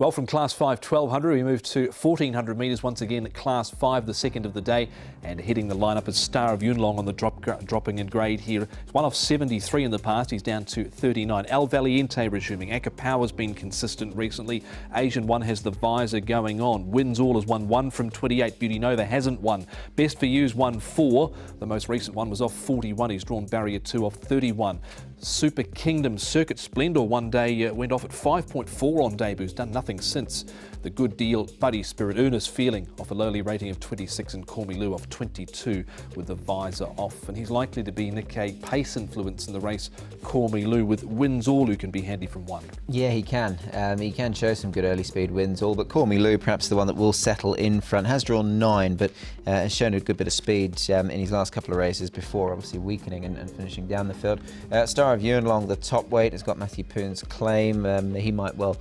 Well, from Class 5 1200 we move to 1400 metres once again at Class 5, the second of the day, and hitting the lineup is Star of Yunlong on the dropping in grade here. He's one off 73 in the past, he's down to 39. El Valiente resuming. Akapower's been consistent recently. Asian One has the visor going on. Wins All has won 1 from 28. Beauty Nova hasn't won. Best for You's won 4. The most recent one was off 41. He's drawn barrier 2 off 31. Super Kingdom Circuit Splendor one day went off at 5.4 on debut. He's done nothing since. The Good Deal Buddy Spirit Earnest Feeling off a lowly rating of 26, and Call Me Lou off 22 with the visor off. And he's likely to be Nick A pace influence in the race. Call Me Lou with Wins All, who can be handy from 1. Yeah, he can. He can show some good early speed. Wins All, but Call Me Lou, perhaps the one that will settle in front. Has drawn 9, but has shown a good bit of speed in his last couple of races before obviously weakening and finishing down the field. Star of Yunlong, the top weight, has got Matthew Poon's claim. He might well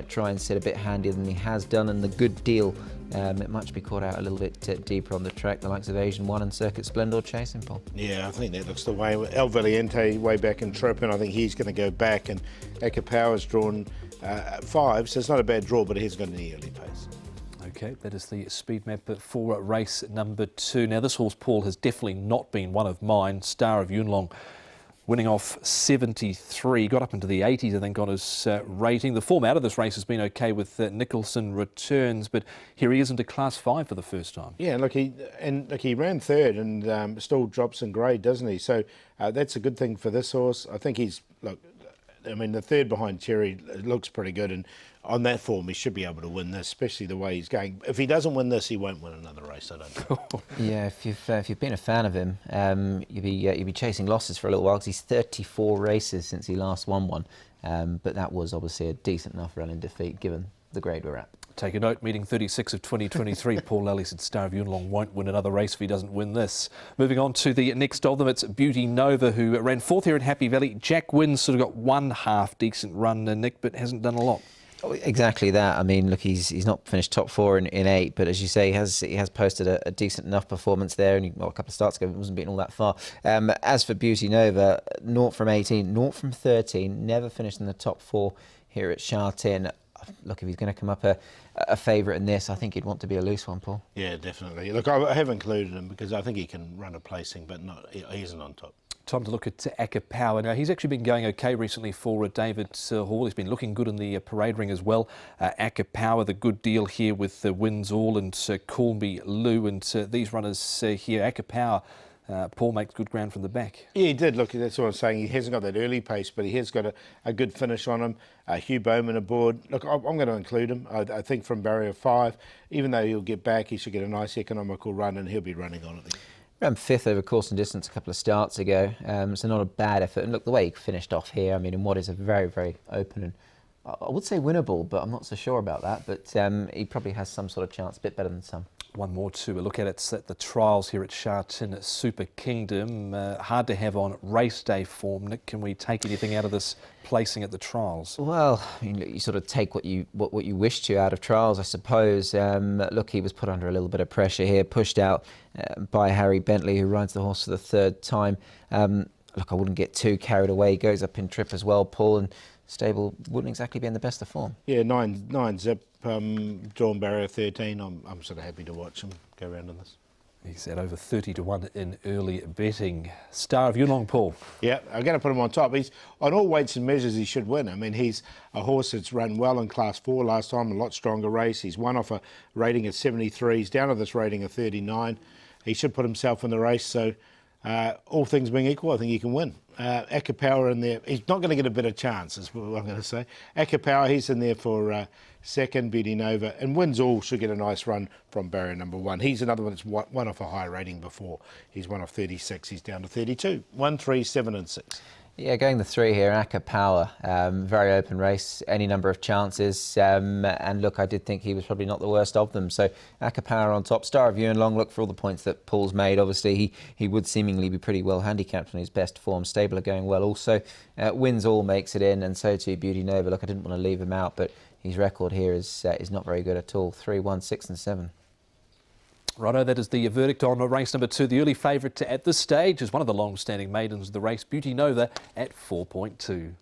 try and sit a bit handier than he has done, and the Good Deal, it might be caught out a little bit deeper on the track. The likes of Asian One and Circuit Splendor chasing, Paul. Yeah, I think that looks the way. El Valiente way back in trip, and I think he's going to go back, and Akapower's drawn 5, so it's not a bad draw, but he's got an early pace. Okay, that is the speed map for race number 2. Now this horse, Paul, has definitely not been one of mine. Star of Yunlong winning off 73, got up into the 80s, I think, on his rating. The form out of this race has been okay with Nicholson returns, but here he is into Class 5 for the first time. Yeah, look, he ran third and still drops in grade, doesn't he? So that's a good thing for this horse. I think he's, look, I mean, the third behind Cherry looks pretty good, and on that form he should be able to win this, especially the way he's going. If he doesn't win this, he won't win another race, I don't think. Yeah, if you've been a fan of him, you'd be chasing losses for a little while, because he's 34 races since he last won one. But that was obviously a decent enough run in defeat given the grade we're at. Take a note, meeting 36 of 2023. Paul Lally said Star of Yunlong won't win another race if he doesn't win this. Moving on to the next of them, it's Beauty Nova, who ran 4th here at Happy Valley. Jack Wins sort of got one half decent run, Nick, but hasn't done a lot. Oh, exactly that. I mean, look, he's not finished top 4 in 8, but as you say, he has posted a decent enough performance there, and a couple of starts ago, it wasn't beaten all that far. As for Beauty Nova, 0 from 18, 0 from 13, never finished in the top 4 here at Sha Tin. Look, if he's going to come up a favourite in this, I think he'd want to be a loose one, Paul. Yeah, definitely. Look, I have included him because I think he can run a placing, but he isn't on top. Time to look at Akapower. Now, he's actually been going okay recently for David Hall. He's been looking good in the parade ring as well. Akapower, the Good Deal here with Wins All and Call Me Lou. And these runners here, Akapower, Paul makes good ground from the back. Yeah, he did. Look, that's what I'm saying. He hasn't got that early pace, but he has got a good finish on him. Hugh Bowman aboard. Look, I'm going to include him. I think from barrier 5, even though he'll get back, he should get a nice economical run, and he'll be running on it. Ran 5th over course and distance a couple of starts ago, so not a bad effort. And look, the way he finished off here, I mean, in what is a very, very open and I would say winnable, but I'm not so sure about that. But he probably has some sort of chance, a bit better than some. One more to look at. It's at the trials here at Sha Tin Super Kingdom. Hard to have on race day form. Nick, can we take anything out of this placing at the trials? Well, I mean, you sort of take what you wish to out of trials, I suppose. Look, he was put under a little bit of pressure here, pushed out by Harry Bentley, who rides the horse for the 3rd time. Look, I wouldn't get too carried away. He goes up in trip as well, Paul, and stable wouldn't exactly be in the best of form. Yeah, 9 zip, drawn barrier 13. I'm sort of happy to watch him go around in this. He's at over 30 to 1 in early betting. Star of Yunlong, Paul. Yeah, I'm going to put him on top. He's on all weights and measures. He should win. I mean, he's a horse that's run well in Class 4 last time, a lot stronger race. He's won off a rating of 73. He's down to this rating of 39. He should put himself in the race. So, all things being equal, I think he can win. Akapower in there, he's not going to get a better chance, is what I'm going to say. Akapower, he's in there for 2nd, Beauty Nova, and Wins All should get a nice run from barrier number 1. He's another one that's won off a high rating before. He's won off 36, he's down to 32. 1, 3, 7 and 6. Yeah, going the 3 here, Akapower, very open race, any number of chances, and look, I did think he was probably not the worst of them, so Akapower on top. Star of Yunlong, look, for all the points that Paul's made, obviously he would seemingly be pretty well handicapped on his best form. Stable are going well also. Wins All makes it in, and so too Beauty Nova. Look, I didn't want to leave him out, but his record here is not very good at all. 3, 1, 6 and 7. Righto, that is the verdict on race number 2. The early favourite at this stage is one of the long-standing maidens of the race, Beauty Nova, at 4.2.